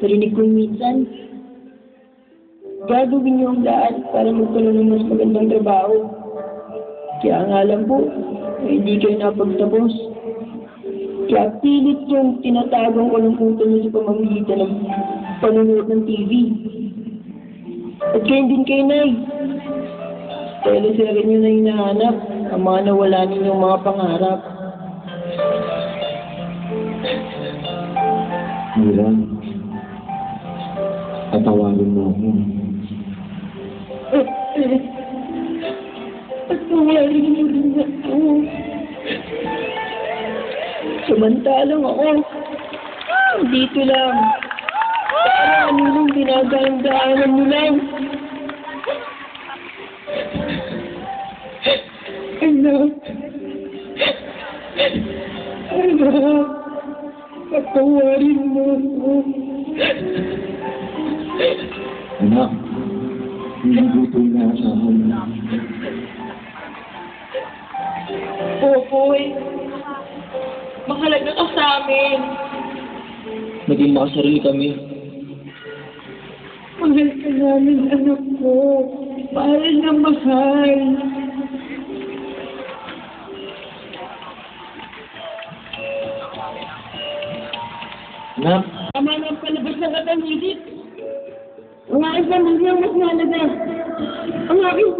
Narinig ko minsan, gagawin niyo ang lahat para magkaroon ng mas magandang trabaho. Kaya nga lang po, hindi kayo napagtapos. Kaya pilit yung tinatagong kalungkutan niyo sa pamamagitan ng panonood ng TV. At kayo din kayo, Nay. Teleserye niyo na hinahanap ang mga nawala ninyong mga pangarap. Mira, tatawarin mo ako. Patawarin mo rin ako. Samantalang ako, dito lang. Parang anong dinadaan-daanan mo lang. Anak. Anak. Patawarin mo ako. Anak, hindi gutom na sa akin. Popoy, mahalaga ka sa amin. Naging makasarili kami. Mahal ka namin, anak ko. Mahal na mahal. Anak, Tama na ang palabas ng katangidit. Ang aking pamilya mas mahalaga. Ang aking